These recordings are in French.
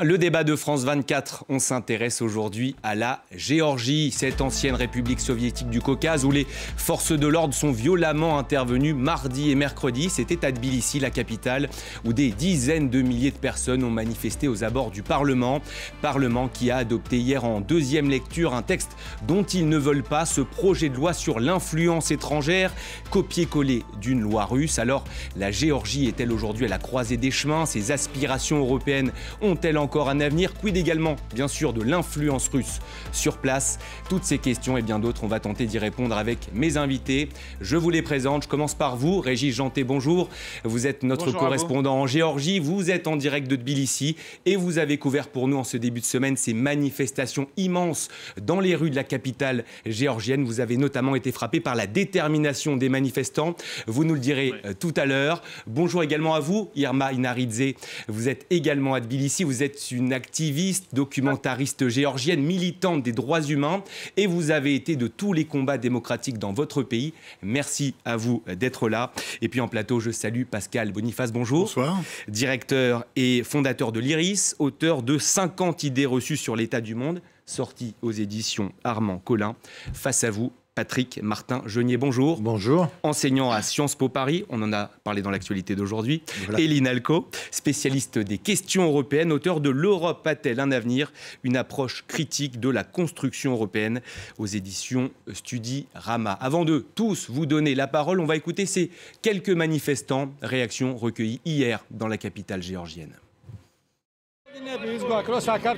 Le débat de France 24, on s'intéresse aujourd'hui à la Géorgie, cette ancienne république soviétique du Caucase où les forces de l'ordre sont violemment intervenues mardi et mercredi. C'était à Tbilissi, la capitale, où des dizaines de milliers de personnes ont manifesté aux abords du Parlement. Parlement qui a adopté hier en deuxième lecture un texte dont ils ne veulent pas, ce projet de loi sur l'influence étrangère, copié-collé d'une loi russe. Alors, la Géorgie est-elle aujourd'hui à la croisée des chemins? Ses aspirations européennes ont-elles encore un avenir? Quid également, bien sûr, de l'influence russe sur place? Toutes ces questions et bien d'autres, on va tenter d'y répondre avec mes invités. Je vous les présente. Je commence par vous, Régis Janté, bonjour. Vous êtes notre correspondant en Géorgie. Vous êtes en direct de Tbilissi et vous avez couvert pour nous en ce début de semaine ces manifestations immenses dans les rues de la capitale géorgienne. Vous avez notamment été frappé par la détermination des manifestants. Vous nous le direz tout à l'heure. Bonjour également à vous, Irma Inaridze. Vous êtes également à Tbilissi. Vous êtes une activiste, documentariste géorgienne, militante des droits humains et vous avez été de tous les combats démocratiques dans votre pays. Merci à vous d'être là. Et puis en plateau, je salue Pascal Boniface. Bonjour. Bonsoir. Directeur et fondateur de l'IRIS, auteur de 50 idées reçues sur l'état du monde, sorti aux éditions Armand Collin. Face à vous, Patrick Martin-Genier, bonjour. Bonjour. Enseignant à Sciences Po Paris, on en a parlé dans l'actualité d'aujourd'hui. Voilà. Eline Alco, spécialiste des questions européennes, auteur de L'Europe a-t-elle un avenir? Une approche critique de la construction européenne aux éditions Studirama. Avant de tous vous donner la parole, on va écouter ces quelques manifestants, réactions recueillies hier dans la capitale géorgienne.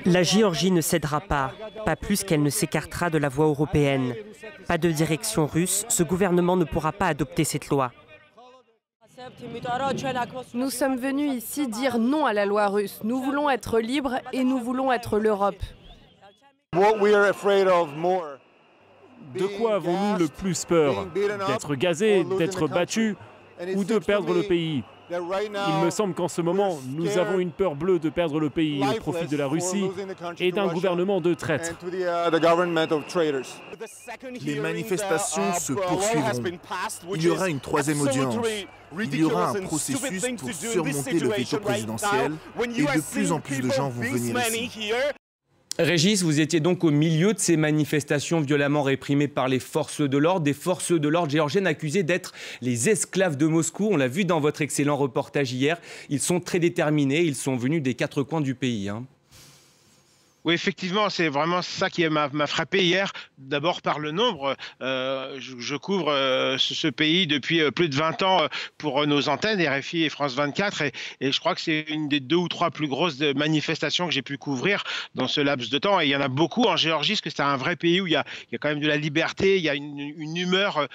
La Géorgie ne cédera pas plus qu'elle ne s'écartera de la voie européenne. Pas de direction russe, ce gouvernement ne pourra pas adopter cette loi. Nous sommes venus ici dire non à la loi russe. Nous voulons être libres et nous voulons être l'Europe. De quoi avons-nous le plus peur? D'être gazés, d'être battus ou de perdre le pays? Il me semble qu'en ce moment, nous avons une peur bleue de perdre le pays au profit de la Russie et d'un gouvernement de traîtres. Les manifestations se poursuivront. Il y aura une troisième audience. Il y aura un processus pour surmonter le veto présidentiel et de plus en plus de gens vont venir ici. Régis, vous étiez donc au milieu de ces manifestations violemment réprimées par les forces de l'ordre, des forces de l'ordre géorgiennes accusées d'être les esclaves de Moscou. On l'a vu dans votre excellent reportage hier. Ils sont très déterminés, ils sont venus des quatre coins du pays. Oui, effectivement, c'est vraiment ça qui m'a frappé hier. D'abord par le nombre. Je couvre ce pays depuis plus de 20 ans pour nos antennes, RFI et France 24. Et je crois que c'est une des 2 ou 3 plus grosses manifestations que j'ai pu couvrir dans ce laps de temps. Et il y en a beaucoup en Géorgie, parce que c'est un vrai pays où il y a quand même de la liberté, il y a une humeur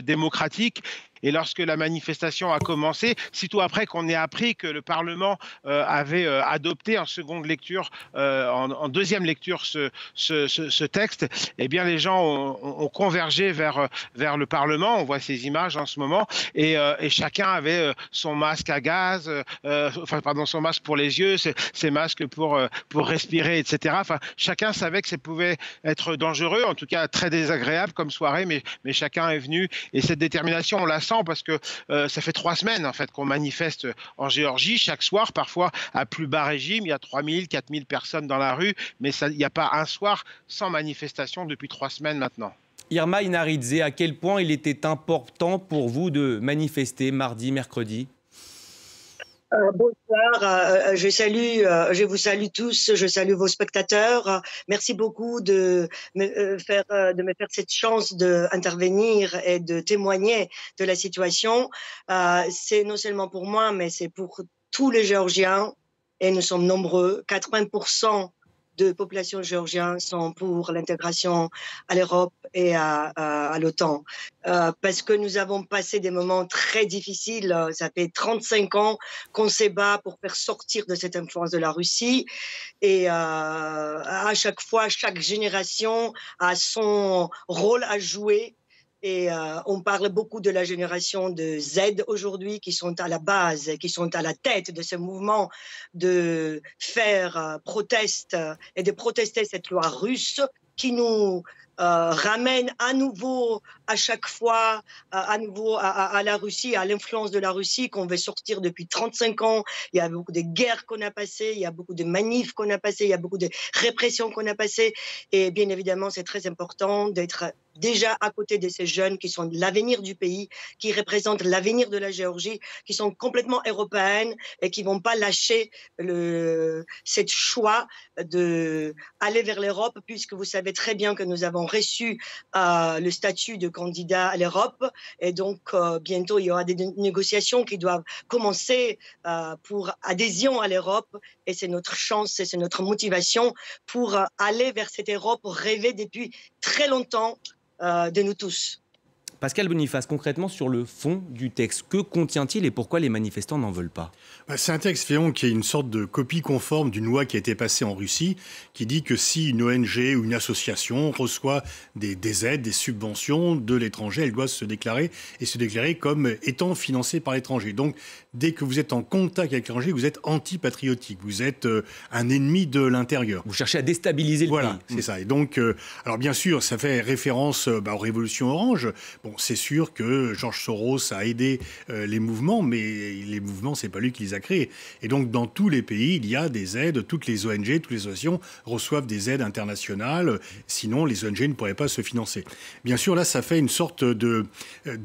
démocratique. Et lorsque la manifestation a commencé, sitôt après qu'on ait appris que le Parlement avait adopté en seconde lecture, en deuxième lecture ce texte, eh bien les gens ont convergé vers le Parlement. On voit ces images en ce moment, et chacun avait son masque à gaz, son masque pour les yeux, ses masques pour respirer, etc. Enfin, chacun savait que ça pouvait être dangereux, en tout cas très désagréable comme soirée, mais chacun est venu, et cette détermination, on la sent parce que ça fait 3 semaines en fait qu'on manifeste en Géorgie chaque soir, parfois à plus bas régime. Il y a 3000, 4000 personnes dans la rue, mais il n'y a pas un soir sans manifestation depuis 3 semaines maintenant. Irma Inaridze, à quel point il était important pour vous de manifester mardi, mercredi? Bonsoir, je vous salue tous, je salue vos spectateurs. Merci beaucoup de me faire cette chance d'intervenir et de témoigner de la situation. C'est non seulement pour moi, mais c'est pour tous les Géorgiens, et nous sommes nombreux. 80% de population géorgienne sont pour l'intégration à l'Europe et à l'OTAN. Parce que nous avons passé des moments très difficiles. Ça fait 35 ans qu'on se bat pour faire sortir de cette influence de la Russie. Et à chaque fois, chaque génération a son rôle à jouer. Et on parle beaucoup de la génération de Z aujourd'hui, qui sont à la base, qui sont à la tête de ce mouvement de faire proteste et de protester cette loi russe. qui nous ramène à nouveau, à chaque fois, à nouveau à la Russie, à l'influence de la Russie qu'on veut sortir depuis 35 ans. Il y a beaucoup de guerres qu'on a passées, il y a beaucoup de manifs qu'on a passées, il y a beaucoup de répressions qu'on a passées. Et bien évidemment, c'est très important d'être déjà à côté de ces jeunes qui sont l'avenir du pays, qui représentent l'avenir de la Géorgie, qui sont complètement européennes et qui ne vont pas lâcher cette choix d'aller vers l'Europe, puisque vous savez très bien que nous avons reçu le statut de candidat à l'Europe. Et donc, bientôt, il y aura des négociations qui doivent commencer pour adhésion à l'Europe. Et c'est notre chance et c'est notre motivation pour aller vers cette Europe rêvée depuis très longtemps de nous tous. Pascal Boniface, concrètement sur le fond du texte, que contient-il et pourquoi les manifestants n'en veulent pas? C'est un texte qui est une sorte de copie conforme d'une loi qui a été passée en Russie, qui dit que si une ONG ou une association reçoit des aides, des subventions de l'étranger, elle doit se déclarer comme étant financée par l'étranger. Donc, dès que vous êtes en contact avec l'étranger, vous êtes anti-patriotique, vous êtes un ennemi de l'intérieur. Vous cherchez à déstabiliser le pays. Voilà, c'est ça. Et donc, alors bien sûr, ça fait référence aux révolutions orange. Bon, c'est sûr que George Soros a aidé les mouvements, mais les mouvements, c'est pas lui qui les a créés. Et donc, dans tous les pays, il y a des aides. Toutes les ONG, toutes les associations reçoivent des aides internationales. Sinon, les ONG ne pourraient pas se financer. Bien sûr, là, ça fait une sorte de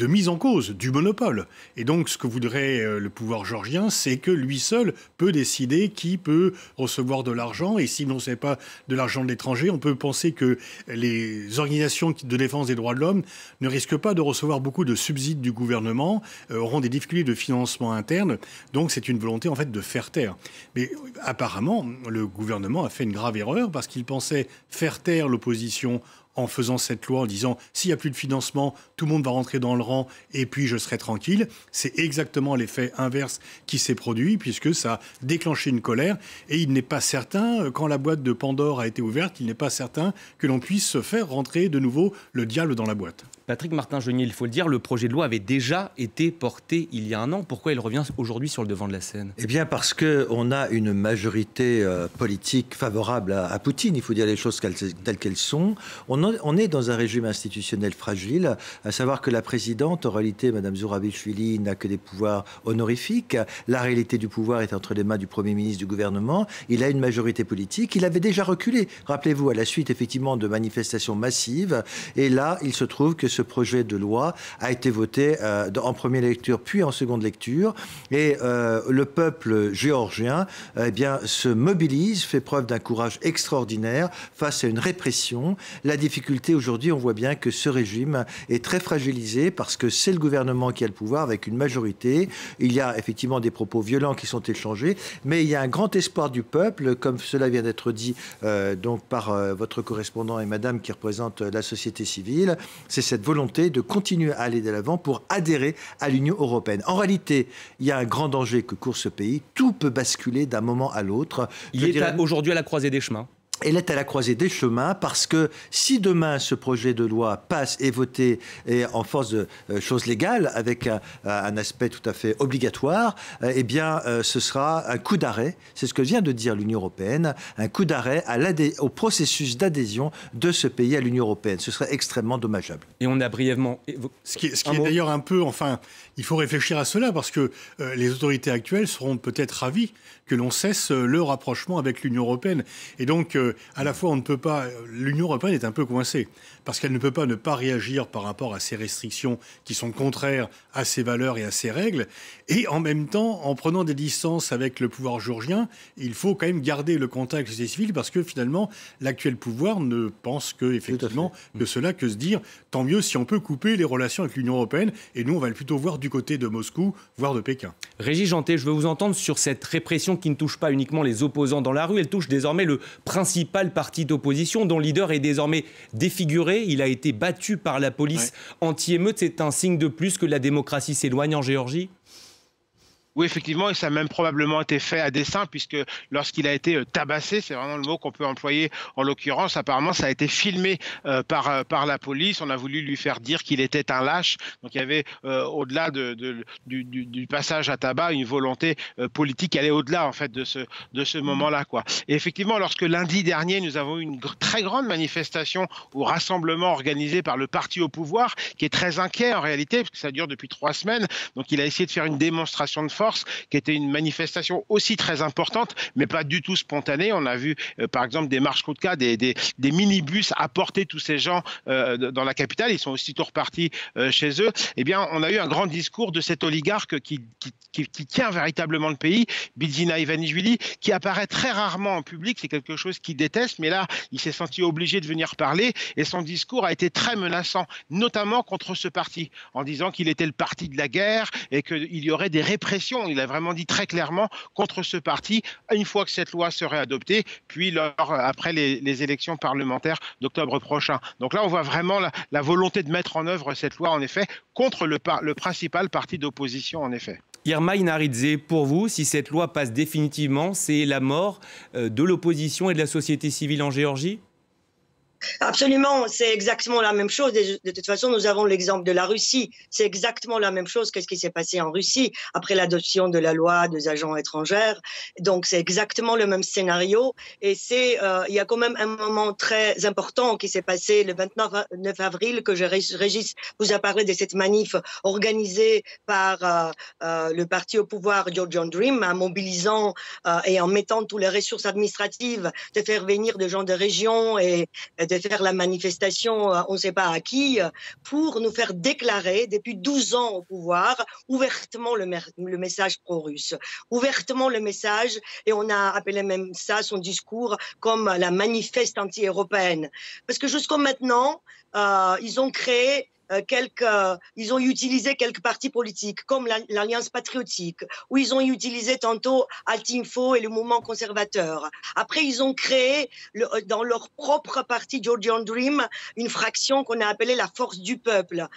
mise en cause du monopole. Et donc, ce que voudrait le pouvoir géorgien, c'est que lui seul peut décider qui peut recevoir de l'argent. Et si l'on ne sait pas de l'argent de l'étranger, on peut penser que les organisations de défense des droits de l'homme ne risquent pas de recevoir beaucoup de subsides du gouvernement, auront des difficultés de financement interne. Donc c'est une volonté en fait de faire taire. Mais apparemment, le gouvernement a fait une grave erreur parce qu'il pensait faire taire l'opposition en faisant cette loi, en disant s'il n'y a plus de financement, tout le monde va rentrer dans le rang et puis je serai tranquille. C'est exactement l'effet inverse qui s'est produit puisque ça a déclenché une colère et il n'est pas certain, quand la boîte de Pandore a été ouverte, il n'est pas certain que l'on puisse se faire rentrer de nouveau le diable dans la boîte. Patrick Martin-Genier, il faut le dire, le projet de loi avait déjà été porté il y a un an. Pourquoi il revient aujourd'hui sur le devant de la scène? Eh bien parce qu'on a une majorité politique favorable à Poutine, il faut dire les choses telles qu'elles sont. On est dans un régime institutionnel fragile, à savoir que la présidente, en réalité, Mme Zourabichvili, n'a que des pouvoirs honorifiques. La réalité du pouvoir est entre les mains du Premier ministre du gouvernement. Il a une majorité politique. Il avait déjà reculé, rappelez-vous, à la suite, effectivement, de manifestations massives. Et là, il se trouve que ce projet de loi a été voté en première lecture, puis en seconde lecture. Et le peuple géorgien se mobilise, fait preuve d'un courage extraordinaire face à une répression. La difficulté aujourd'hui, on voit bien que ce régime est très fragilisé parce que c'est le gouvernement qui a le pouvoir avec une majorité. Il y a effectivement des propos violents qui sont échangés, mais il y a un grand espoir du peuple, comme cela vient d'être dit donc par votre correspondant et madame qui représente la société civile. C'est cette volonté de continuer à aller de l'avant pour adhérer à l'Union européenne. En réalité, il y a un grand danger que court ce pays. Tout peut basculer d'un moment à l'autre. Il est aujourd'hui à la croisée des chemins. Elle est à la croisée des chemins parce que si demain ce projet de loi passe et voté et en force de choses légales avec un aspect tout à fait obligatoire, eh bien ce sera un coup d'arrêt, c'est ce que vient de dire l'Union européenne, un coup d'arrêt au processus d'adhésion de ce pays à l'Union européenne. Ce serait extrêmement dommageable. Et on a brièvement... Ce qui est d'ailleurs un peu, enfin, il faut réfléchir à cela parce que les autorités actuelles seront peut-être ravies que l'on cesse le rapprochement avec l'Union européenne. Et donc, à la fois, on ne peut pas... L'Union européenne est un peu coincée parce qu'elle ne peut pas ne pas réagir par rapport à ces restrictions qui sont contraires à ses valeurs et à ses règles. Et en même temps, en prenant des distances avec le pouvoir géorgien, il faut quand même garder le contact avec la société civile parce que finalement, l'actuel pouvoir ne pense que cela, que se dire tant mieux si on peut couper les relations avec l'Union européenne. Et nous, on va plutôt voir du côté de Moscou, voire de Pékin. Régis Janté, je veux vous entendre sur cette répression qui ne touche pas uniquement les opposants dans la rue, elle touche désormais le principal parti d'opposition dont le leader est désormais défiguré. Il a été battu par la police anti-émeute. C'est un signe de plus que la démocratie s'éloigne en Géorgie? Oui, effectivement, et ça a même probablement été fait à dessein, puisque lorsqu'il a été tabassé, c'est vraiment le mot qu'on peut employer en l'occurrence, apparemment ça a été filmé par la police, on a voulu lui faire dire qu'il était un lâche, donc il y avait au-delà du passage à tabac une volonté politique qui allait au-delà en fait de ce moment-là, quoi. Et effectivement, lorsque lundi dernier, nous avons eu une très grande manifestation ou rassemblement organisé par le parti au pouvoir, qui est très inquiet en réalité, parce que ça dure depuis 3 semaines, donc il a essayé de faire une démonstration de force, qui était une manifestation aussi très importante, mais pas du tout spontanée. On a vu, par exemple, des marches coup de cas, des minibus apporter tous ces gens dans la capitale. Ils sont aussitôt repartis chez eux. Eh bien, on a eu un grand discours de cet oligarque qui tient véritablement le pays, Bidzina Ivanishvili, qui apparaît très rarement en public. C'est quelque chose qu'il déteste, mais là, il s'est senti obligé de venir parler et son discours a été très menaçant, notamment contre ce parti, en disant qu'il était le parti de la guerre et qu'il y aurait des répressions. Il a vraiment dit très clairement contre ce parti une fois que cette loi serait adoptée, puis après les élections parlementaires d'octobre prochain. Donc là, on voit vraiment la volonté de mettre en œuvre cette loi, en effet, contre le principal parti d'opposition, en effet. Irma Inaridze, pour vous, si cette loi passe définitivement, c'est la mort de l'opposition et de la société civile en Géorgie ? Absolument, c'est exactement la même chose. De toute façon, nous avons l'exemple de la Russie. C'est exactement la même chose qu'est-ce qui s'est passé en Russie après l'adoption de la loi des agents étrangers. Donc, c'est exactement le même scénario. Et il y a quand même un moment très important qui s'est passé le 29 avril, que Régis vous a parlé de cette manif organisée par le parti au pouvoir Georgian Dream, en mobilisant et en mettant toutes les ressources administratives de faire venir des gens de région et de faire la manifestation, on ne sait pas à qui, pour nous faire déclarer depuis 12 ans au pouvoir ouvertement le message pro-russe, ouvertement le message, et on a appelé même ça, son discours, comme la manifeste anti-européenne. Parce que jusqu'à maintenant, ils ont créé ils ont utilisé quelques partis politiques, comme l'Alliance patriotique, où ils ont utilisé tantôt Altinfo et le mouvement conservateur. Après, ils ont créé, dans leur propre parti Georgian Dream, une fraction qu'on a appelée la force du peuple,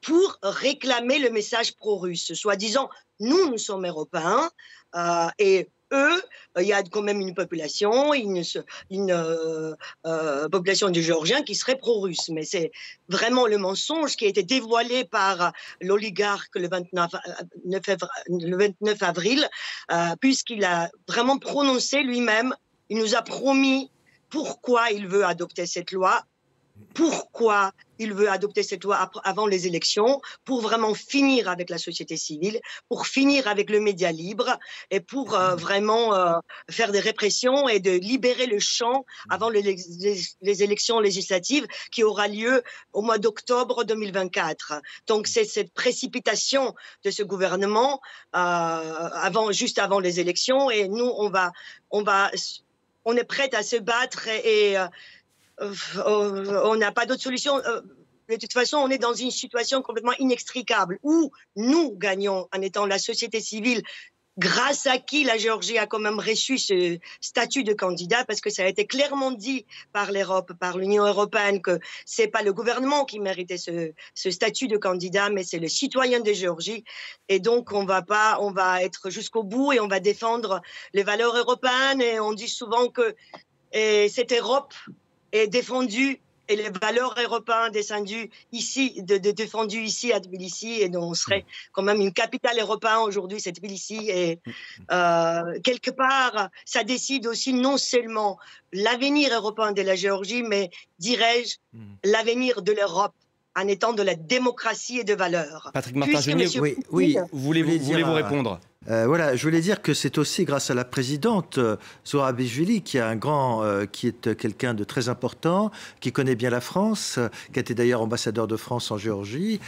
pour réclamer le message pro-russe, soi-disant, nous sommes européens, et eux, il y a quand même une population, population de Géorgiens qui serait pro-russe. Mais c'est vraiment le mensonge qui a été dévoilé par l'oligarque le 29 avril, puisqu'il a vraiment prononcé lui-même, il nous a promis pourquoi il veut adopter cette loi, pourquoi il veut adopter cette loi avant les élections, pour vraiment finir avec la société civile, pour finir avec le média libre et pour vraiment faire des répressions et de libérer le champ avant les élections législatives qui aura lieu au mois d'octobre 2024. Donc c'est cette précipitation de ce gouvernement juste avant les élections, et nous on est prêts à se battre et on n'a pas d'autre solution. De toute façon, on est dans une situation complètement inextricable où nous gagnons en étant la société civile, grâce à qui la Géorgie a quand même reçu ce statut de candidat, parce que ça a été clairement dit par l'Europe, par l'Union européenne, que c'est pas le gouvernement qui méritait ce statut de candidat, mais c'est le citoyen de Géorgie. Et donc, on va être jusqu'au bout et on va défendre les valeurs européennes. Et on dit souvent que cette Europe est défendue, et les valeurs européennes défendues ici à Tbilissi, et donc on serait quand même une capitale européenne aujourd'hui, c'est Tbilissi, et quelque part, ça décide aussi non seulement l'avenir européen de la Géorgie, mais dirais-je, l'avenir de l'Europe, en étant de la démocratie et de valeurs. Patrick Martin-Geniez, oui, voulez-vous répondre ? Voilà, je voulais dire que c'est aussi grâce à la présidente Zurabishvili, qui est quelqu'un de très important, qui connaît bien la France, qui a été d'ailleurs ambassadeur de France en Géorgie,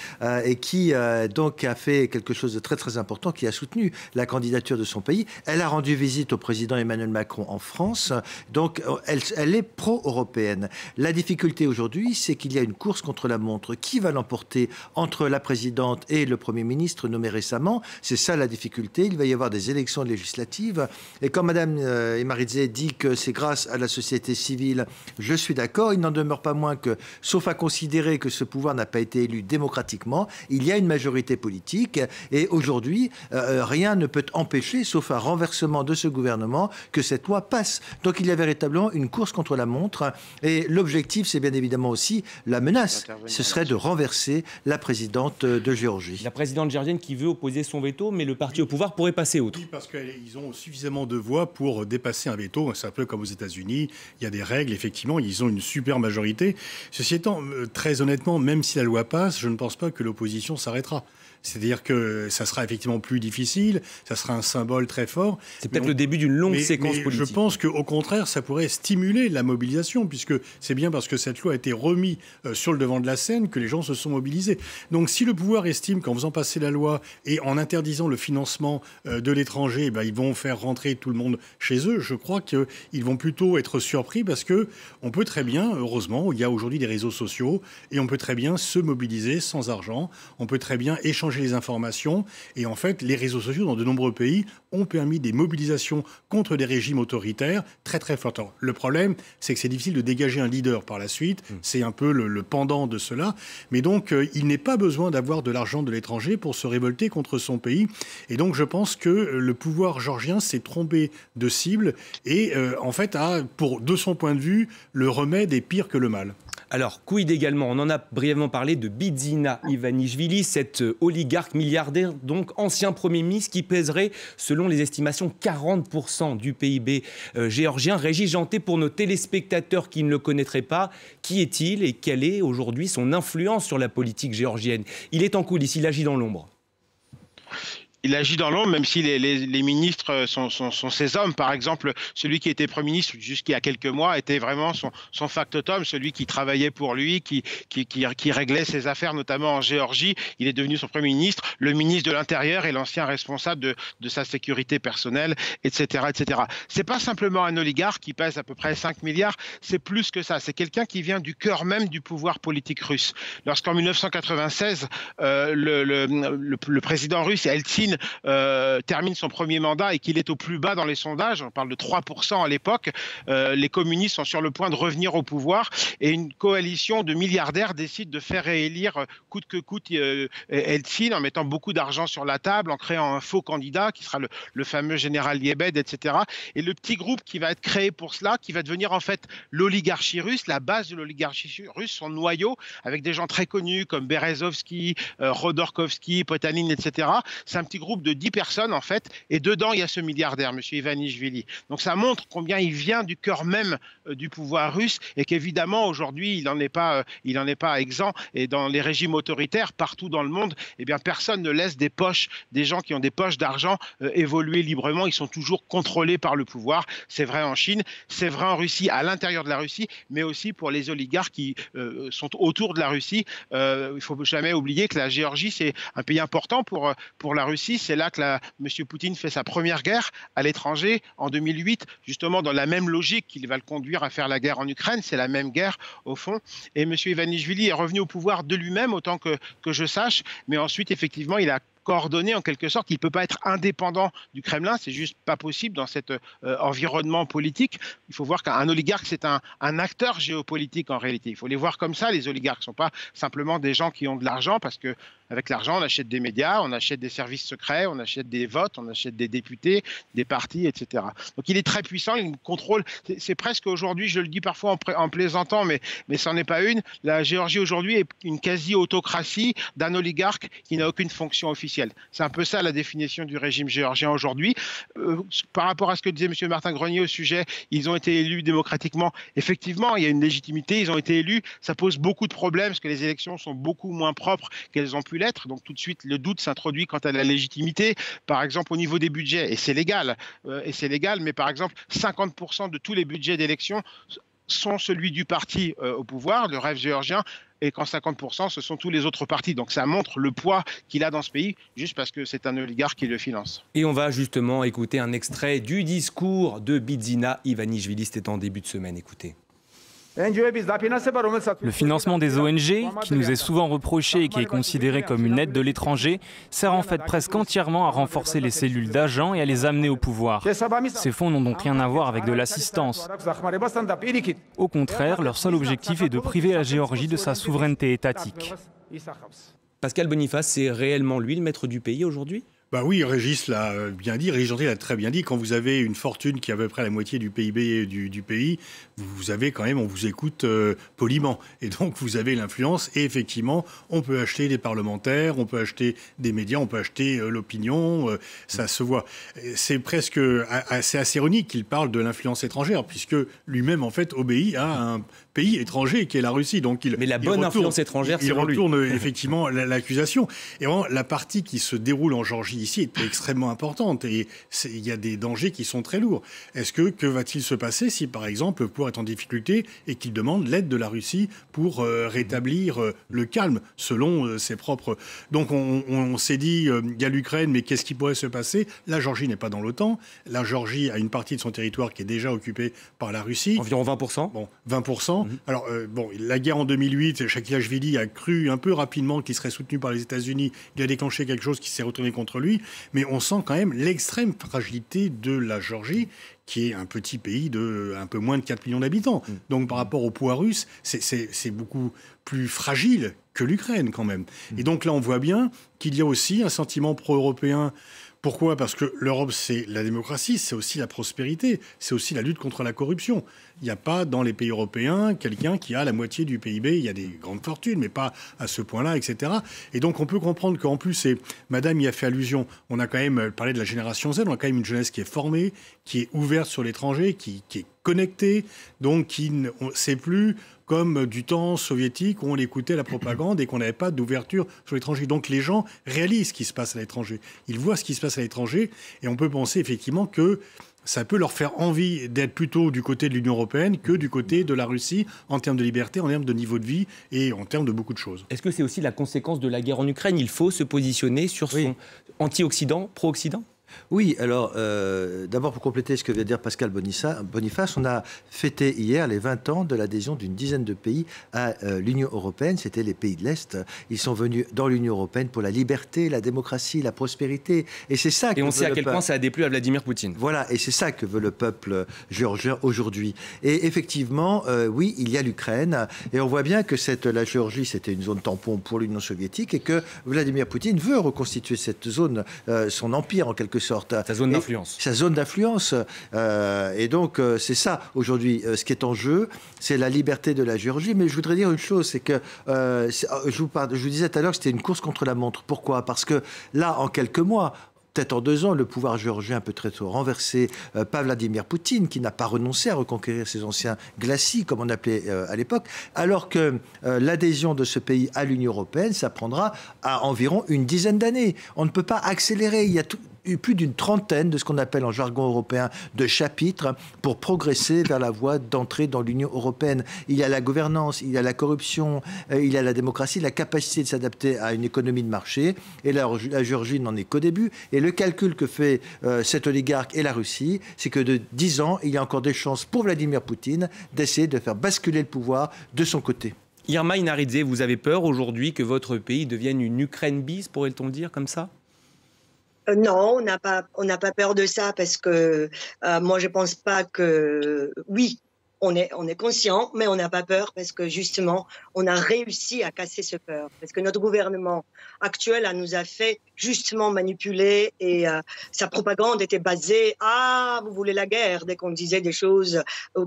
et qui donc a fait quelque chose de très très important, qui a soutenu la candidature de son pays. Elle a rendu visite au président Emmanuel Macron en France, donc elle est pro-européenne. La difficulté aujourd'hui, c'est qu'il y a une course contre la montre. Qui va l'emporter entre la présidente et le Premier ministre nommé récemment? C'est ça la difficulté. majorité, il va y avoir des élections législatives. Et quand Mme Emaridze dit que c'est grâce à la société civile, je suis d'accord. Il n'en demeure pas moins que, sauf à considérer que ce pouvoir n'a pas été élu démocratiquement, il y a une majorité politique. Et aujourd'hui, rien ne peut empêcher, sauf un renversement de ce gouvernement, que cette loi passe. Donc il y a véritablement une course contre la montre. Et l'objectif, c'est bien évidemment aussi la menace. Ce serait de renverser la présidente de Géorgie. La présidente géorgienne qui veut opposer son veto, mais le parti au pouvoir pourrait passer outre. Oui, parce qu'ils ont suffisamment de voix pour dépasser un veto. C'est un peu comme aux États-Unis. Il y a des règles, effectivement. Ils ont une super majorité. Ceci étant, très honnêtement, même si la loi passe, je ne pense pas que l'opposition s'arrêtera. C'est-à-dire que ça sera effectivement plus difficile, ça sera un symbole très fort. C'est peut-être le début d'une longue séquence politique. Je pense qu'au contraire, ça pourrait stimuler la mobilisation, puisque c'est bien parce que cette loi a été remise sur le devant de la scène que les gens se sont mobilisés. Donc si le pouvoir estime qu'en faisant passer la loi et en interdisant le financement de l'étranger, ils vont faire rentrer tout le monde chez eux, je crois qu'ils vont plutôt être surpris parce qu'on peut très bien, heureusement, il y a aujourd'hui des réseaux sociaux et on peut très bien se mobiliser sans argent, on peut très bien échanger les informations. Et en fait, les réseaux sociaux dans de nombreux pays ont permis des mobilisations contre des régimes autoritaires très très fortes. Le problème, c'est que c'est difficile de dégager un leader par la suite. C'est un peu le pendant de cela. Mais donc, il n'est pas besoin d'avoir de l'argent de l'étranger pour se révolter contre son pays. Et donc, je pense que le pouvoir géorgien s'est trompé de cible et en fait, de son point de vue, le remède est pire que le mal. Alors, quid également, on en a brièvement parlé de Bidzina Ivanishvili, cet oligarque milliardaire, donc ancien Premier ministre, qui pèserait, selon les estimations, 40% du PIB géorgien. Régis Janté, pour nos téléspectateurs qui ne le connaîtraient pas, qui est-il et quelle est aujourd'hui son influence sur la politique géorgienne? Il est en coulisses, il agit dans l'ombre. Il agit dans l'ombre, même si les ministres sont ses hommes. Par exemple, celui qui était Premier ministre jusqu'il y a quelques mois était vraiment son factotum, celui qui travaillait pour lui, qui réglait ses affaires, notamment en Géorgie. Il est devenu son Premier ministre, le ministre de l'Intérieur et l'ancien responsable de sa sécurité personnelle, etc. etc. C'est pas simplement un oligarque qui pèse à peu près 5 milliards, c'est plus que ça. C'est quelqu'un qui vient du cœur même du pouvoir politique russe. Lorsqu'en 1996, le président russe, Eltsine, termine son premier mandat et qu'il est au plus bas dans les sondages, on parle de 3% à l'époque, les communistes sont sur le point de revenir au pouvoir et une coalition de milliardaires décide de faire réélire coûte que coûte Eltsine en mettant beaucoup d'argent sur la table, en créant un faux candidat qui sera le fameux général Liebed, etc. Et le petit groupe qui va être créé pour cela, qui va devenir en fait l'oligarchie russe, la base de l'oligarchie russe, son noyau, avec des gens très connus comme Berezovski, Rodorkovski, Potanin, etc. C'est un petit groupe de 10 personnes en fait, et dedans il y a ce milliardaire, M. Ivanishvili. Donc ça montre combien il vient du cœur même du pouvoir russe et qu'évidemment aujourd'hui il n'en est pas exempt. Et dans les régimes autoritaires partout dans le monde, eh bien personne ne laisse des gens qui ont des poches d'argent évoluer librement. Ils sont toujours contrôlés par le pouvoir. C'est vrai en Chine, c'est vrai en Russie, à l'intérieur de la Russie, mais aussi pour les oligarques qui sont autour de la Russie. Il ne faut jamais oublier que la Géorgie c'est un pays important pour la Russie. C'est là que M. Poutine fait sa première guerre à l'étranger en 2008, justement dans la même logique qu'il va le conduire à faire la guerre en Ukraine. C'est la même guerre au fond. Et M. Ivanishvili est revenu au pouvoir de lui-même, autant que je sache. Mais ensuite, effectivement, il a coordonné en quelque sorte. Il ne peut pas être indépendant du Kremlin, c'est juste pas possible dans cet environnement politique. Il faut voir qu'un oligarque, c'est un acteur géopolitique en réalité. Il faut les voir comme ça, les oligarques. Ce ne sont pas simplement des gens qui ont de l'argent, parce que avec l'argent, on achète des médias, on achète des services secrets, on achète des votes, on achète des députés, des partis, etc. Donc il est très puissant, il contrôle. C'est presque aujourd'hui, je le dis parfois en plaisantant, mais c'en est pas une. La Géorgie aujourd'hui est une quasi-autocratie d'un oligarque qui n'a aucune fonction officielle. C'est un peu ça la définition du régime géorgien aujourd'hui. Par rapport à ce que disait M. Martin Grenier au sujet, ils ont été élus démocratiquement. Effectivement, il y a une légitimité, ils ont été élus. Ça pose beaucoup de problèmes parce que les élections sont beaucoup moins propres qu'elles ont pu l'être. Donc tout de suite, le doute s'introduit quant à la légitimité. Par exemple, au niveau des budgets, et c'est légal, mais par exemple, 50% de tous les budgets d'élection sont celui du parti au pouvoir, le Rêve géorgien, et qu'en 50%, ce sont tous les autres partis. Donc ça montre le poids qu'il a dans ce pays, juste parce que c'est un oligarque qui le finance. Et on va justement écouter un extrait du discours de Bidzina Ivanishvili, c'était en début de semaine. Écoutez. Le financement des ONG, qui nous est souvent reproché et qui est considéré comme une aide de l'étranger, sert en fait presque entièrement à renforcer les cellules d'agents et à les amener au pouvoir. Ces fonds n'ont donc rien à voir avec de l'assistance. Au contraire, leur seul objectif est de priver la Géorgie de sa souveraineté étatique. Pascal Boniface, c'est réellement lui le maître du pays aujourd'hui ? Bah oui, Régis l'a bien dit, Régis Janté l'a très bien dit. Quand vous avez une fortune qui est à peu près la moitié du PIB du pays, vous avez quand même, on vous écoute poliment. Et donc vous avez l'influence. Et effectivement, on peut acheter des parlementaires, on peut acheter des médias, on peut acheter l'opinion. Ça se voit. C'est presque assez ironique qu'il parle de l'influence étrangère, puisque lui-même en fait obéit à un pays étranger qui est la Russie. Donc mais la bonne influence étrangère, il retourne effectivement l'accusation. Et vraiment, la partie qui se déroule en Géorgie ici est extrêmement importante et il y a des dangers qui sont très lourds. Que va-t-il se passer si, par exemple, le pouvoir est en difficulté et qu'il demande l'aide de la Russie pour rétablir le calme selon ses propres... Donc on s'est dit, il y a l'Ukraine, mais qu'est-ce qui pourrait se passer? La Géorgie n'est pas dans l'OTAN. La Géorgie a une partie de son territoire qui est déjà occupée par la Russie. Environ 20%. Bon, 20%. Alors, la guerre en 2008, Saakashvili a cru un peu rapidement qu'il serait soutenu par les États-Unis. Il a déclenché quelque chose qui s'est retourné contre lui. Mais on sent quand même l'extrême fragilité de la Géorgie, qui est un petit pays de un peu moins de 4 millions d'habitants. Donc par rapport au poids russe, c'est beaucoup plus fragile que l'Ukraine quand même. Et donc là, on voit bien qu'il y a aussi un sentiment pro-européen. Pourquoi ? Parce que l'Europe, c'est la démocratie, c'est aussi la prospérité, c'est aussi la lutte contre la corruption. Il n'y a pas dans les pays européens quelqu'un qui a la moitié du PIB. Il y a des grandes fortunes, mais pas à ce point-là, etc. Et donc on peut comprendre qu'en plus, et Madame y a fait allusion, on a quand même parlé de la génération Z, on a quand même une jeunesse qui est formée, qui est ouverte sur l'étranger, qui est connectée, donc qui ne sait plus comme du temps soviétique où on écoutait la propagande et qu'on n'avait pas d'ouverture sur l'étranger. Donc les gens réalisent ce qui se passe à l'étranger. Ils voient ce qui se passe à l'étranger et on peut penser effectivement que ça peut leur faire envie d'être plutôt du côté de l'Union européenne que du côté de la Russie en termes de liberté, en termes de niveau de vie et en termes de beaucoup de choses. Est-ce que c'est aussi la conséquence de la guerre en Ukraine? Il faut se positionner sur son anti-Occident, pro-Occident? Oui, alors d'abord pour compléter ce que vient de dire Pascal Boniface, on a fêté hier les 20 ans de l'adhésion d'une dizaine de pays à l'Union européenne. C'était les pays de l'Est. Ils sont venus dans l'Union européenne pour la liberté, la démocratie, la prospérité. Et c'est ça. Et on sait à quel point ça a déplu à Vladimir Poutine. Voilà, et c'est ça que veut le peuple géorgien aujourd'hui. Et effectivement, oui, il y a l'Ukraine, et on voit bien que la Géorgie, c'était une zone tampon pour l'Union soviétique, et que Vladimir Poutine veut reconstituer cette zone, son empire en quelque sorte. Sa zone d'influence. Sa zone d'influence. Et donc, c'est ça, aujourd'hui, ce qui est en jeu, c'est la liberté de la Géorgie. Mais je voudrais dire une chose, c'est que, je vous disais tout à l'heure que c'était une course contre la montre. Pourquoi ? Parce que là, en quelques mois, peut-être en 2 ans, le pouvoir géorgien peut être renversé par Vladimir Poutine, qui n'a pas renoncé à reconquérir ses anciens glacis, comme on appelait à l'époque, alors que l'adhésion de ce pays à l'Union européenne, ça prendra à environ une dizaine d'années. On ne peut pas accélérer. Il y a plus d'une trentaine de ce qu'on appelle en jargon européen de chapitres pour progresser vers la voie d'entrée dans l'Union européenne. Il y a la gouvernance, il y a la corruption, il y a la démocratie, la capacité de s'adapter à une économie de marché. Et la Géorgie n'en est qu'au début. Et le calcul que fait cet oligarque et la Russie, c'est que de 10 ans, il y a encore des chances pour Vladimir Poutine d'essayer de faire basculer le pouvoir de son côté. Irma Inaridze, vous avez peur aujourd'hui que votre pays devienne une Ukraine bis, pourrait-on le dire comme ça ? Non, on n'a pas peur de ça parce que moi je pense pas que oui. On est conscient, mais on n'a pas peur parce que justement, on a réussi à casser ce peur. Parce que notre gouvernement actuel nous a fait justement manipuler et sa propagande était basée « Ah, vous voulez la guerre » dès qu'on disait des choses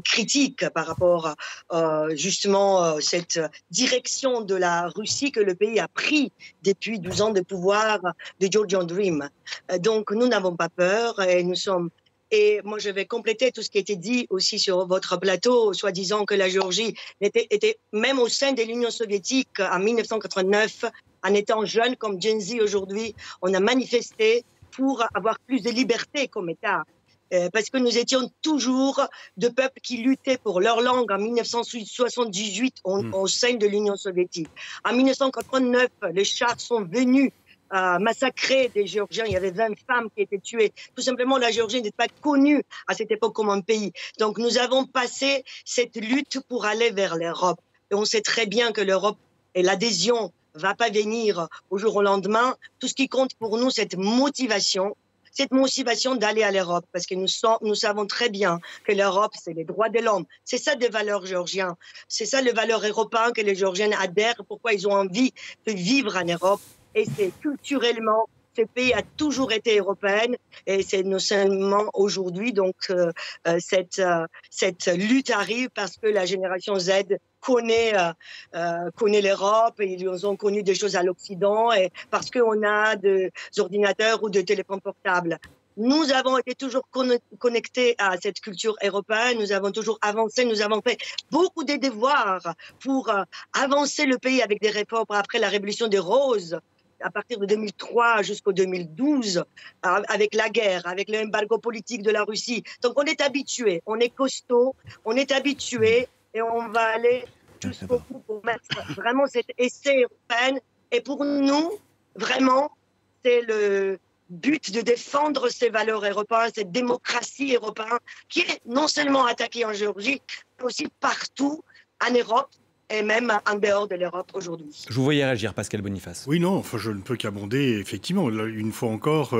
critiques par rapport à justement cette direction de la Russie que le pays a pris depuis 12 ans de pouvoir de Georgian Dream. Donc nous n'avons pas peur et nous sommes... Et moi, je vais compléter tout ce qui a été dit aussi sur votre plateau, soi-disant que la Géorgie était même au sein de l'Union soviétique en 1989, en étant jeune comme Gen Z aujourd'hui, on a manifesté pour avoir plus de liberté comme État. Parce que nous étions toujours de peuples qui luttaient pour leur langue en 1978 au sein de l'Union soviétique. En 1989, les chars sont venus massacré des Géorgiens. Il y avait 20 femmes qui étaient tuées. Tout simplement, la Géorgie n'était pas connue à cette époque comme un pays. Donc, nous avons passé cette lutte pour aller vers l'Europe. Et on sait très bien que l'Europe et l'adhésion va pas venir au jour au lendemain. Tout ce qui compte pour nous, cette motivation d'aller à l'Europe, parce que nous savons très bien que l'Europe, c'est les droits de l'homme. C'est ça des valeurs géorgiennes. C'est ça les valeurs européennes que les Géorgiens adhèrent, pourquoi ils ont envie de vivre en Europe. Et c'est culturellement, ce pays a toujours été européen, et c'est non seulement aujourd'hui. Donc, cette lutte arrive parce que la génération Z connaît l'Europe, et ils ont connu des choses à l'Occident, et parce qu'on a des ordinateurs ou des téléphones portables. Nous avons été toujours connectés à cette culture européenne, nous avons toujours avancé, nous avons fait beaucoup de devoirs pour avancer le pays avec des réformes après la révolution des roses, à partir de 2003 jusqu'au 2012, avec la guerre, avec l'embargo politique de la Russie. Donc on est habitué, on est costaud, on est habitué, et on va aller jusqu'au bout pour mettre vraiment cet essai européen. Et pour nous, vraiment, c'est le but de défendre ces valeurs européennes, cette démocratie européenne, qui est non seulement attaquée en Géorgie, mais aussi partout en Europe, et même en dehors de l'Europe aujourd'hui. Je vous voyais réagir, Pascal Boniface. Oui, non, enfin, je ne peux qu'abonder. Effectivement, une fois encore,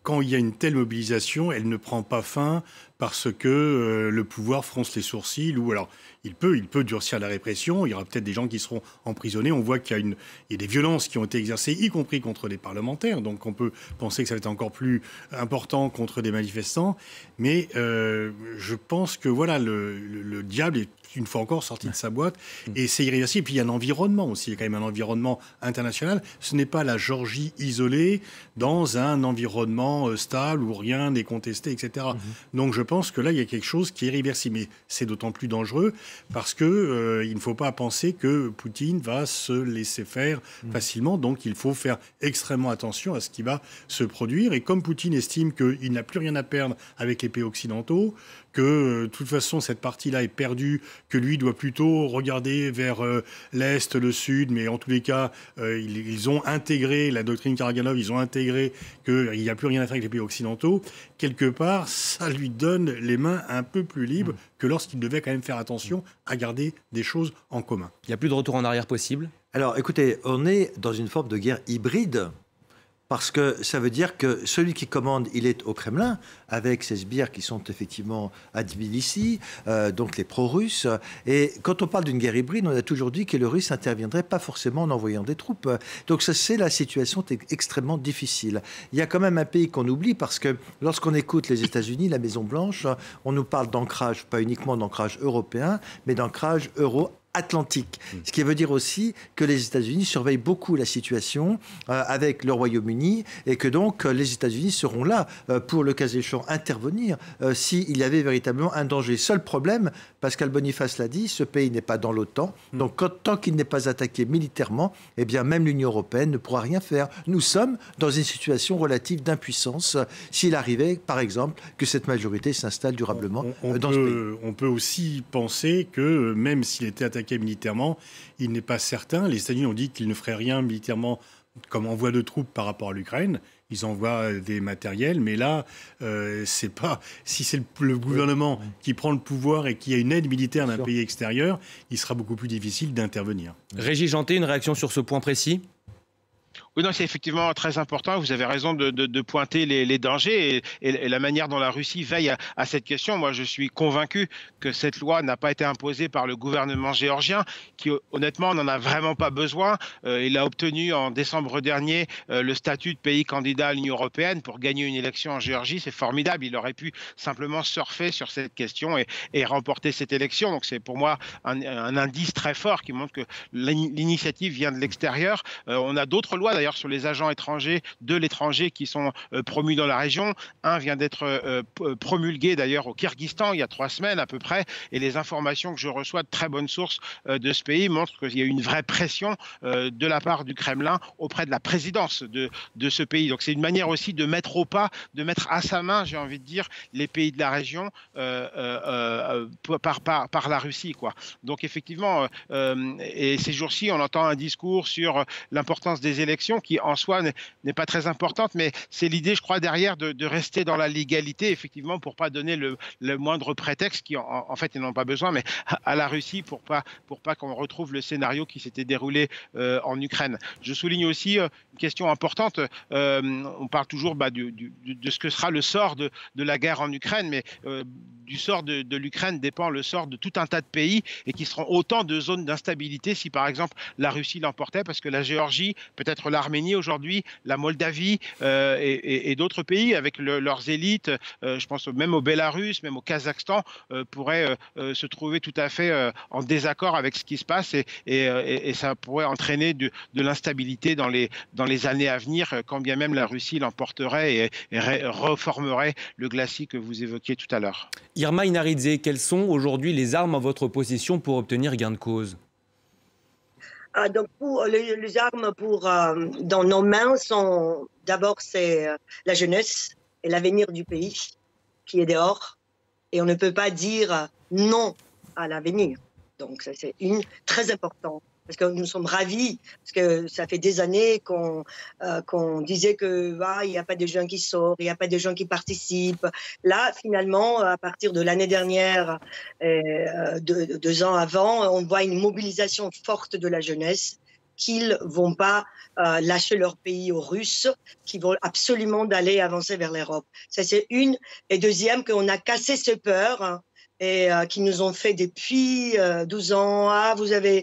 quand il y a une telle mobilisation, elle ne prend pas fin parce que le pouvoir fronce les sourcils, ou alors il peut durcir la répression, il y aura peut-être des gens qui seront emprisonnés, on voit qu'il y a des violences qui ont été exercées, y compris contre des parlementaires, donc on peut penser que ça va être encore plus important contre des manifestants, mais je pense que voilà, le diable est une fois encore sorti de sa boîte, et c'est irréversible. Et puis il y a un environnement aussi, il y a quand même un environnement international. Ce n'est pas la Géorgie isolée dans un environnement stable où rien n'est contesté, etc. Donc je pense que là, il y a quelque chose qui est irréversible. Mais c'est d'autant plus dangereux parce que il ne faut pas penser que Poutine va se laisser faire facilement. Donc il faut faire extrêmement attention à ce qui va se produire. Et comme Poutine estime qu'il n'a plus rien à perdre avec les pays occidentaux, que de toute façon cette partie-là est perdue, que lui doit plutôt regarder vers l'Est, le Sud, mais en tous les cas, ils ont intégré la doctrine Karaganov, ils ont intégré qu'il n'y a plus rien à faire avec les pays occidentaux. Quelque part, ça lui donne les mains un peu plus libres que lorsqu'il devait quand même faire attention à garder des choses en commun. Il n'y a plus de retour en arrière possible? Alors écoutez, on est dans une forme de guerre hybride. Parce que ça veut dire que celui qui commande, il est au Kremlin, avec ces sbires qui sont effectivement à Tbilissi, donc les pro-russes. Et quand on parle d'une guerre hybride, on a toujours dit que le russe n'interviendrait pas forcément en envoyant des troupes. Donc ça, c'est la situation extrêmement difficile. Il y a quand même un pays qu'on oublie, parce que lorsqu'on écoute les États-Unis, la Maison-Blanche, on nous parle d'ancrage, pas uniquement d'ancrage européen, mais d'ancrage euro-atlantique. Ce qui veut dire aussi que les États-Unis surveillent beaucoup la situation avec le Royaume-Uni, et que donc les États-Unis seront là pour, le cas échéant, intervenir s'il y avait véritablement un danger. Seul problème, Pascal Boniface l'a dit, ce pays n'est pas dans l'OTAN. Donc tant qu'il n'est pas attaqué militairement, eh bien même l'Union européenne ne pourra rien faire. Nous sommes dans une situation relative d'impuissance s'il arrivait, par exemple, que cette majorité s'installe durablement dans ce pays. On peut aussi penser que même s'il était attaqué militairement, il n'est pas certain. Les États-Unis ont dit qu'ils ne feraient rien militairement comme envoi de troupes par rapport à l'Ukraine. Ils envoient des matériels, mais là, c'est pas. Si c'est le gouvernement qui prend le pouvoir et qui a une aide militaire d'un pays extérieur, il sera beaucoup plus difficile d'intervenir. Régis Janté, une réaction sur ce point précis? Oui, non, c'est effectivement très important. Vous avez raison de pointer les dangers et la manière dont la Russie veille à cette question. Moi, je suis convaincu que cette loi n'a pas été imposée par le gouvernement géorgien, qui honnêtement n'en a vraiment pas besoin. Il a obtenu en décembre dernier le statut de pays candidat à l'Union européenne pour gagner une élection en Géorgie. C'est formidable. Il aurait pu simplement surfer sur cette question et remporter cette élection. Donc c'est pour moi un indice très fort qui montre que l'initiative vient de l'extérieur. On a d'autres lois d'ailleurs sur les agents étrangers de l'étranger qui sont promus dans la région. Un vient d'être promulgué d'ailleurs au Kyrgyzstan il y a 3 semaines à peu près, et les informations que je reçois de très bonnes sources de ce pays montrent qu'il y a une vraie pression de la part du Kremlin auprès de la présidence de ce pays. Donc c'est une manière aussi de mettre au pas, de mettre à sa main, j'ai envie de dire, les pays de la région par la Russie, quoi. Donc effectivement, et ces jours-ci, on entend un discours sur l'importance des élections. question qui en soi n'est pas très importante, mais c'est l'idée, je crois, derrière de rester dans la légalité, effectivement, pour pas donner le moindre prétexte, qui en fait ils n'en ont pas besoin, mais à la Russie pour pas qu'on retrouve le scénario qui s'était déroulé en Ukraine. Je souligne aussi une question importante. On parle toujours de ce que sera le sort de la guerre en Ukraine, mais du sort de l'Ukraine dépend le sort de tout un tas de pays et qui seront autant de zones d'instabilité si par exemple la Russie l'emportait, parce que la Géorgie, peut-être l'Arménie aujourd'hui, la Moldavie et d'autres pays avec leurs élites, je pense même au Bélarus, même au Kazakhstan, pourraient se trouver tout à fait en désaccord avec ce qui se passe et ça pourrait entraîner de l'instabilité dans les années à venir, quand bien même la Russie l'emporterait et reformerait le glacis que vous évoquiez tout à l'heure. Irma Inaridze, quelles sont aujourd'hui les armes en votre possession pour obtenir gain de cause? Donc pour les armes dans nos mains sont d'abord c'est la jeunesse et l'avenir du pays qui est dehors, et on ne peut pas dire non à l'avenir. Donc ça c'est très important. Parce que nous sommes ravis, parce que ça fait des années qu'on disait que il n'y a pas de gens qui sortent, il n'y a pas de gens qui participent. Là, finalement, à partir de l'année dernière, 2 ans avant, on voit une mobilisation forte de la jeunesse, qu'ils ne vont pas lâcher leur pays aux Russes, qui vont absolument aller avancer vers l'Europe. Ça, c'est une. Et deuxième, qu'on a cassé ce peur, et qui nous ont fait depuis 12 ans, vous avez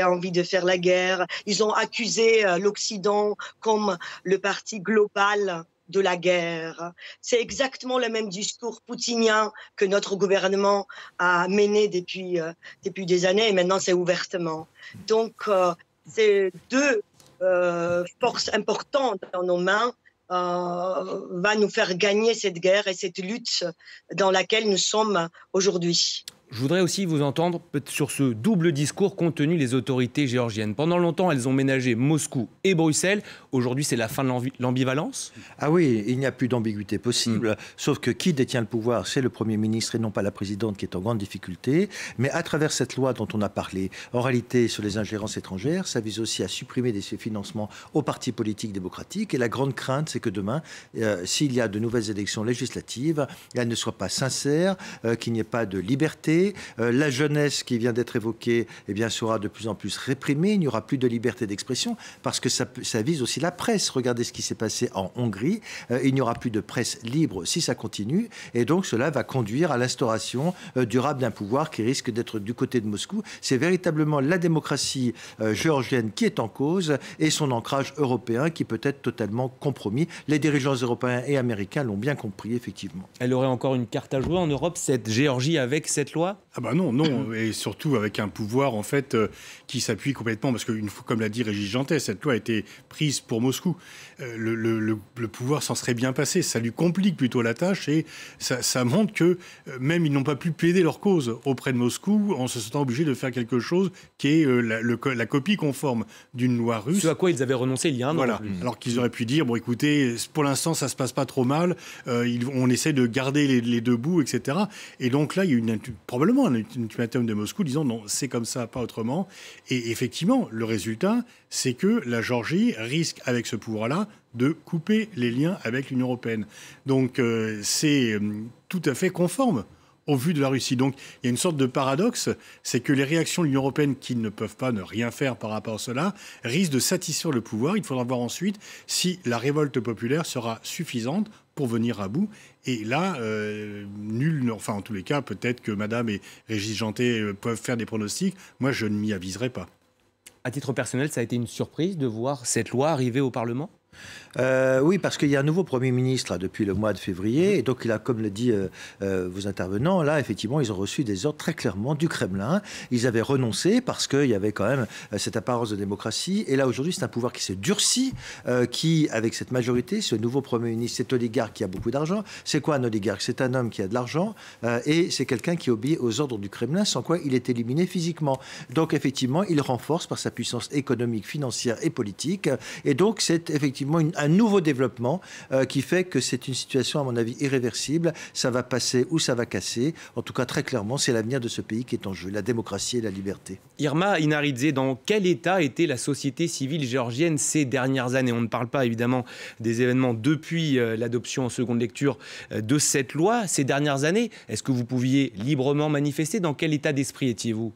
envie de faire la guerre. Ils ont accusé l'Occident comme le parti global de la guerre. C'est exactement le même discours poutinien que notre gouvernement a mené depuis des années, et maintenant c'est ouvertement. Donc c'est 2 forces importantes dans nos mains, va nous faire gagner cette guerre et cette lutte dans laquelle nous sommes aujourd'hui. Je voudrais aussi vous entendre sur ce double discours qu'ont tenu les autorités géorgiennes. Pendant longtemps, elles ont ménagé Moscou et Bruxelles. Aujourd'hui, c'est la fin de l'ambivalence? Ah oui, il n'y a plus d'ambiguïté possible. Sauf que qui détient le pouvoir, c'est le Premier ministre et non pas la présidente qui est en grande difficulté. Mais à travers cette loi dont on a parlé, en réalité, sur les ingérences étrangères, ça vise aussi à supprimer des financements aux partis politiques démocratiques. Et la grande crainte, c'est que demain, s'il y a de nouvelles élections législatives, elles ne soient pas sincères, qu'il n'y ait pas de liberté. La jeunesse qui vient d'être évoquée sera de plus en plus réprimée. Il n'y aura plus de liberté d'expression parce que ça vise aussi la presse. Regardez ce qui s'est passé en Hongrie. Il n'y aura plus de presse libre si ça continue. Et donc cela va conduire à l'instauration durable d'un pouvoir qui risque d'être du côté de Moscou. C'est véritablement la démocratie géorgienne qui est en cause et son ancrage européen qui peut être totalement compromis. Les dirigeants européens et américains l'ont bien compris, effectivement. Elle aurait encore une carte à jouer en Europe, cette Géorgie, avec cette loi? Ah bah non, et surtout avec un pouvoir en fait qui s'appuie complètement, parce que comme l'a dit Régis Jantet, cette loi a été prise pour Moscou. Le pouvoir s'en serait bien passé, ça lui complique plutôt la tâche et ça montre que même ils n'ont pas pu plaider leur cause auprès de Moscou en se sentant obligés de faire quelque chose qui est la copie conforme d'une loi russe. Ce à quoi ils avaient renoncé il y a un an. Voilà, alors qu'ils auraient pu dire, bon écoutez, pour l'instant ça se passe pas trop mal, on essaie de garder les 2 bouts, etc. Et donc là, il y a eu probablement un ultimatum de Moscou disant non, c'est comme ça, pas autrement. Et effectivement, le résultat, c'est que la Géorgie risque, avec ce pouvoir-là, de couper les liens avec l'Union européenne. Donc c'est tout à fait conforme au vu de la Russie. Donc il y a une sorte de paradoxe, c'est que les réactions de l'Union européenne, qui ne peuvent pas ne rien faire par rapport à cela, risquent de satisfaire le pouvoir. Il faudra voir ensuite si la révolte populaire sera suffisante pour venir à bout. Et là, enfin en tous les cas, peut-être que Madame et Régis Jantet peuvent faire des pronostics. Moi, je ne m'y aviserai pas. À titre personnel, ça a été une surprise de voir cette loi arriver au Parlement ? Oui, parce qu'il y a un nouveau Premier ministre là, depuis le mois de février, et donc il a, comme le dit vos intervenants, là effectivement ils ont reçu des ordres très clairement du Kremlin. Ils avaient renoncé parce qu'il y avait quand même cette apparence de démocratie, et là aujourd'hui c'est un pouvoir qui se durcit, qui avec cette majorité, ce nouveau Premier ministre, cet oligarque qui a beaucoup d'argent. C'est quoi un oligarque? C'est un homme qui a de l'argent et c'est quelqu'un qui obéit aux ordres du Kremlin, sans quoi il est éliminé physiquement. Donc effectivement il renforce par sa puissance économique, financière et politique, et donc c'est effectivement effectivement un nouveau développement qui fait que c'est une situation, à mon avis, irréversible. Ça va passer ou ça va casser. En tout cas, très clairement, c'est l'avenir de ce pays qui est en jeu, la démocratie et la liberté. Irma Inaridze, dans quel état était la société civile géorgienne ces dernières années? On ne parle pas évidemment des événements depuis l'adoption en seconde lecture de cette loi. Ces dernières années, est-ce que vous pouviez librement manifester? Dans quel état d'esprit étiez-vous?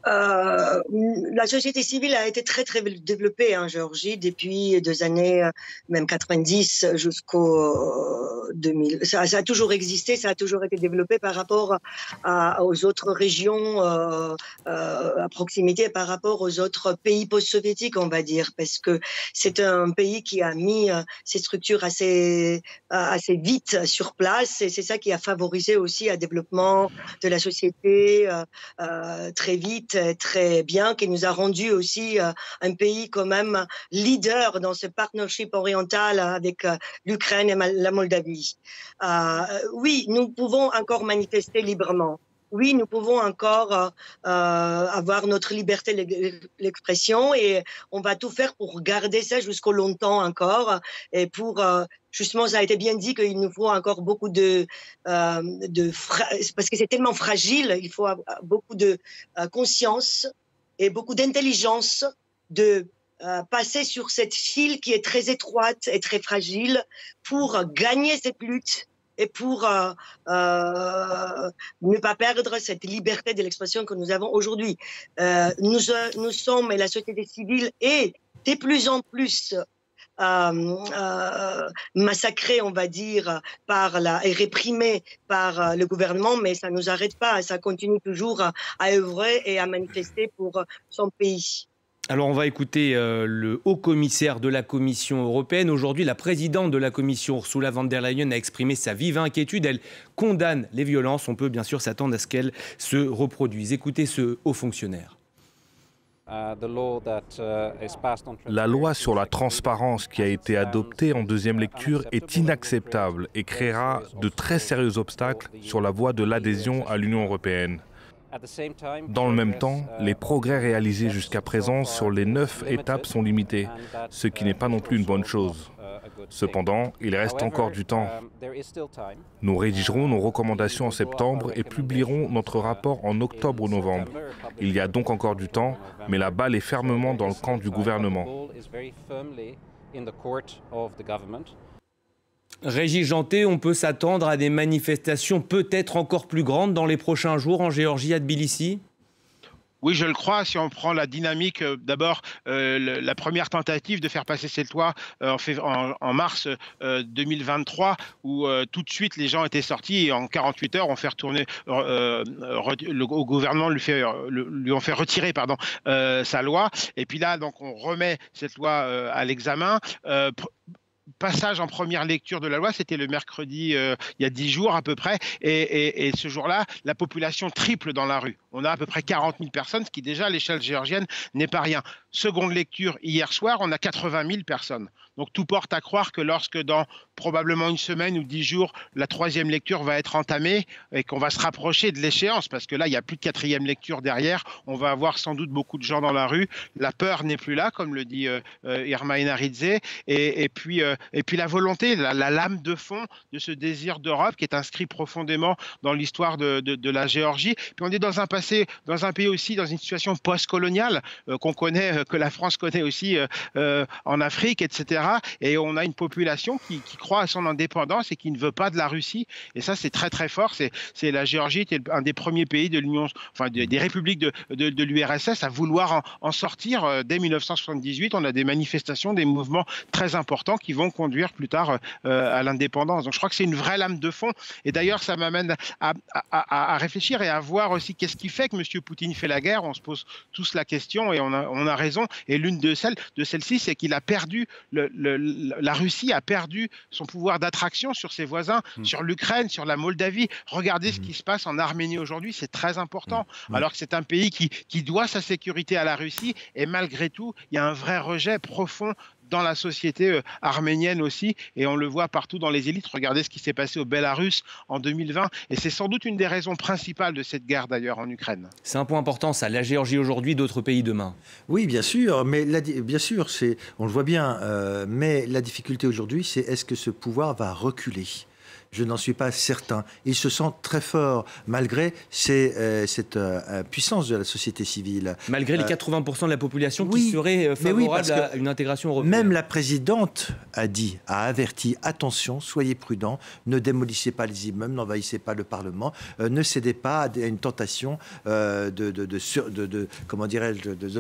La société civile a été très développée en Géorgie depuis des années même 90 jusqu'au 2000. Ça a toujours existé, ça a toujours été développé par rapport aux autres régions à proximité, par rapport aux autres pays post-soviétiques, on va dire, parce que c'est un pays qui a mis ses structures assez vite sur place, et c'est ça qui a favorisé aussi un développement de la société très vite, très bien, qui nous a rendu aussi un pays quand même leader dans ce partnership oriental avec l'Ukraine et la Moldavie. Oui, nous pouvons encore manifester librement. Oui, nous pouvons encore avoir notre liberté d'expression et on va tout faire pour garder ça jusqu'au longtemps encore. Et pour justement, ça a été bien dit qu'il nous faut encore beaucoup parce que c'est tellement fragile, il faut avoir beaucoup de conscience et beaucoup d'intelligence de passer sur cette file qui est très étroite et très fragile pour gagner cette lutte et pour ne pas perdre cette liberté de l'expression que nous avons aujourd'hui. Nous sommes, et la société civile est de plus en plus massacrée, on va dire, et réprimée par le gouvernement, mais ça ne nous arrête pas, ça continue toujours à œuvrer et à manifester pour son pays. Alors on va écouter le haut-commissaire de la Commission européenne. Aujourd'hui, la présidente de la Commission, Ursula von der Leyen, a exprimé sa vive inquiétude. Elle condamne les violences. On peut bien sûr s'attendre à ce qu'elles se reproduisent. Écoutez ce haut fonctionnaire. La loi sur la transparence qui a été adoptée en deuxième lecture est inacceptable et créera de très sérieux obstacles sur la voie de l'adhésion à l'Union européenne. Dans le même temps, les progrès réalisés jusqu'à présent sur les 9 étapes sont limités, ce qui n'est pas non plus une bonne chose. Cependant, il reste encore du temps. Nous rédigerons nos recommandations en septembre et publierons notre rapport en octobre ou novembre. Il y a donc encore du temps, mais la balle est fermement dans le camp du gouvernement. Régis Janté, on peut s'attendre à des manifestations peut-être encore plus grandes dans les prochains jours en Géorgie, à Tbilissi? Oui, je le crois. Si on prend la dynamique, d'abord, la première tentative de faire passer cette loi en mars 2023, où tout de suite les gens étaient sortis et en 48 heures, on fait retourner, au gouvernement lui ont fait retirer sa loi. Et puis là, donc, on remet cette loi à l'examen. Passage en première lecture de la loi, c'était le mercredi, il y a 10 jours à peu près, et ce jour-là, la population triple dans la rue. On a à peu près 40 000 personnes, ce qui déjà à l'échelle géorgienne n'est pas rien. Seconde lecture hier soir, on a 80 000 personnes. Donc tout porte à croire que lorsque dans probablement une semaine ou 10 jours, la troisième lecture va être entamée et qu'on va se rapprocher de l'échéance, parce que là, il n'y a plus de quatrième lecture derrière, on va avoir sans doute beaucoup de gens dans la rue. La peur n'est plus là, comme le dit Irma Inaridze, et puis la volonté, la lame de fond de ce désir d'Europe qui est inscrit profondément dans l'histoire de la Géorgie. Puis on est dans un pays aussi, dans une situation post-coloniale qu'on connaît, que la France connaît aussi en Afrique, etc. Et on a une population qui croit à son indépendance et qui ne veut pas de la Russie. Et ça, c'est très très fort. C'est la Géorgie était un des premiers pays de l'Union, enfin des républiques de l'URSS à vouloir en sortir. Dès 1978, on a des manifestations, des mouvements très importants qui vont conduire plus tard à l'indépendance. Donc je crois que c'est une vraie lame de fond. Et d'ailleurs, ça m'amène à réfléchir et à voir aussi qu'est-ce qui fait que M. Poutine fait la guerre. On se pose tous la question et on a raison. Et l'une de celles-ci, c'est qu'il a perdu, la Russie a perdu son pouvoir d'attraction sur ses voisins, sur l'Ukraine, sur la Moldavie. Regardez ce qui se passe en Arménie aujourd'hui, c'est très important. Alors que c'est un pays qui doit sa sécurité à la Russie et malgré tout, il y a un vrai rejet profond dans la société arménienne aussi, et on le voit partout dans les élites. Regardez ce qui s'est passé au Bélarus en 2020, et c'est sans doute une des raisons principales de cette guerre d'ailleurs en Ukraine. C'est un point important ça, la Géorgie aujourd'hui, d'autres pays demain. Oui, bien sûr, mais bien sûr, on le voit bien, mais la difficulté aujourd'hui, c'est est-ce que ce pouvoir va reculer ? Je n'en suis pas certain. Il se sent très fort, malgré cette puissance de la société civile. Malgré les 80% de la population qui serait favorable à une intégration européenne. Même la présidente a averti, attention, soyez prudents, ne démolissez pas les immeubles, n'envahissez pas le Parlement, ne cédez pas à une tentation de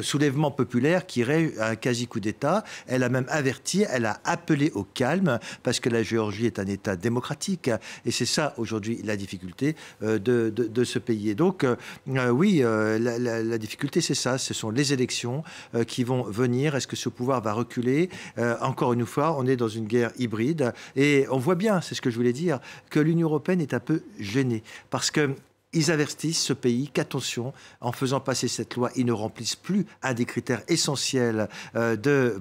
soulèvement populaire qui irait à un quasi-coup d'État. Elle a même averti, elle a appelé au calme, parce que la Géorgie est un État démocratique. Et c'est ça, aujourd'hui, la difficulté de ce pays. Et donc, la difficulté, c'est ça. Ce sont les élections qui vont venir. Est-ce que ce pouvoir va reculer ? Encore une fois, on est dans une guerre hybride. Et on voit bien, c'est ce que je voulais dire, que l'Union européenne est un peu gênée. Parce que ils avertissent ce pays qu'attention, en faisant passer cette loi, ils ne remplissent plus un des critères essentiels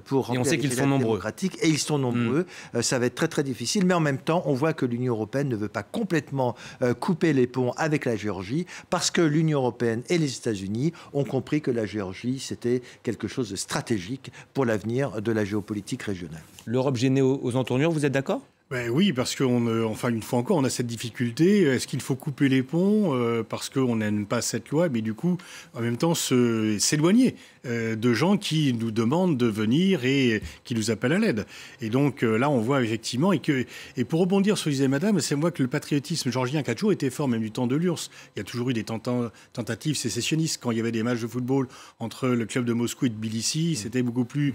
pour remplir les critères démocratiques. Et ils sont nombreux. Ça va être très très difficile. Mais en même temps, on voit que l'Union européenne ne veut pas complètement couper les ponts avec la Géorgie, parce que l'Union européenne et les États-Unis ont compris que la Géorgie, c'était quelque chose de stratégique pour l'avenir de la géopolitique régionale. L'Europe gênée aux entournures, vous êtes d'accord ? Oui, parce enfin, une fois encore, on a cette difficulté. Est-ce qu'il faut couper les ponts parce qu'on n'aime pas cette loi, mais du coup, en même temps, s'éloigner de gens qui nous demandent de venir et qui nous appellent à l'aide. Et donc là, on voit effectivement, et pour rebondir sur ce que disait Madame, c'est moi que le patriotisme géorgien qui a toujours été fort, même du temps de l'URSS. Il y a toujours eu des tentatives sécessionnistes. Quand il y avait des matchs de football entre le club de Moscou et de Tbilissi, c'était beaucoup plus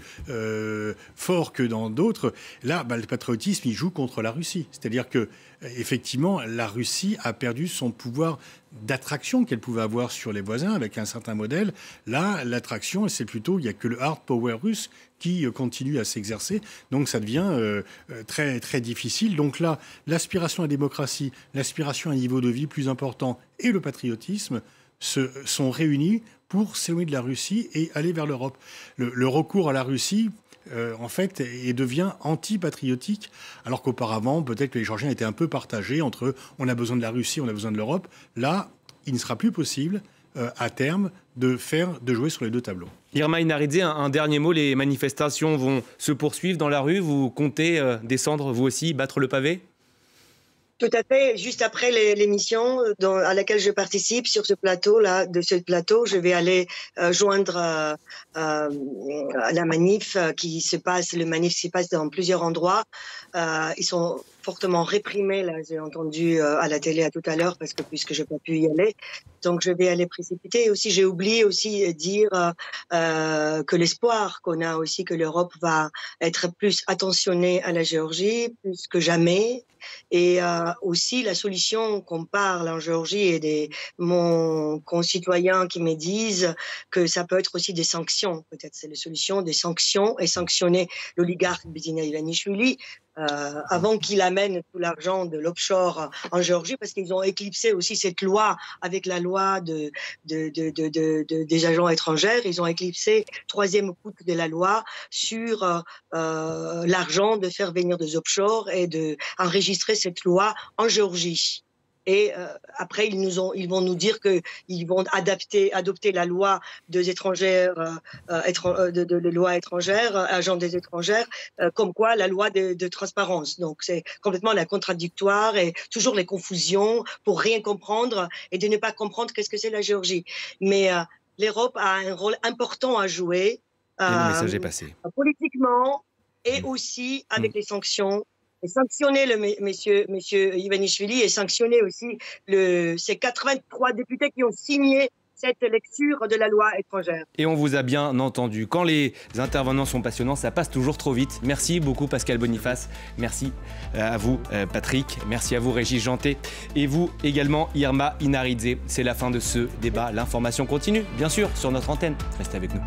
fort que dans d'autres. Là, le patriotisme, il joue contre la Russie. C'est-à-dire que, effectivement, la Russie a perdu son pouvoir d'attraction qu'elle pouvait avoir sur les voisins avec un certain modèle. Là, l'attraction, c'est plutôt, il n'y a que le hard power russe qui continue à s'exercer. Donc ça devient très, très difficile. Donc là, l'aspiration à la démocratie, l'aspiration à un niveau de vie plus important et le patriotisme sont réunis pour s'éloigner de la Russie et aller vers l'Europe. Le recours à la Russie, en fait, et devient anti-patriotique, alors qu'auparavant, peut-être que les Géorgiens étaient un peu partagés entre on a besoin de la Russie, on a besoin de l'Europe. Là, il ne sera plus possible, à terme, de jouer sur les deux tableaux. Irma Inaridze, un dernier mot, les manifestations vont se poursuivre dans la rue. Vous comptez descendre, vous aussi, battre le pavé ? Tout à fait. Juste après l'émission à laquelle je participe sur ce plateau-là, je vais aller joindre la manif qui se passe. Le manif se passe dans plusieurs endroits. Ils sont fortement réprimés. Là, j'ai entendu à la télé tout à l'heure puisque je n'ai pas pu y aller. Donc, je vais aller précipiter. Et aussi, j'ai oublié aussi dire que l'espoir qu'on a aussi que l'Europe va être plus attentionnée à la Géorgie plus que jamais. Et aussi la solution qu'on parle en Géorgie et mon concitoyen qui me disent que ça peut être aussi des sanctions. Peut-être c'est la solution des sanctions et sanctionner l'oligarque Bidzina Ivanishvili avant qu'il amène tout l'argent de l'offshore en Géorgie, parce qu'ils ont éclipsé aussi cette loi avec la loi des agents étrangers. Ils ont éclipsé troisième coupe de la loi sur l'argent de faire venir des offshore et d'enregistrer cette loi en Géorgie. Et après, ils vont nous dire qu'ils vont adopter la loi des étrangères, de loi étrangère, agents des étrangères, comme quoi la loi de transparence. Donc c'est complètement la contradictoire et toujours les confusions pour rien comprendre et de ne pas comprendre qu'est-ce que c'est la Géorgie. Mais l'Europe a un rôle important à jouer. Le message est passé. Politiquement et aussi avec les sanctions. Et sanctionner monsieur Ivanishvili et sanctionner aussi ces 83 députés qui ont signé cette lecture de la loi étrangère. Et on vous a bien entendu. Quand les intervenants sont passionnants, ça passe toujours trop vite. Merci beaucoup Pascal Boniface. Merci à vous Patrick. Merci à vous Régis Janté. Et vous également Irma Inaridze. C'est la fin de ce débat. L'information continue, bien sûr, sur notre antenne. Restez avec nous.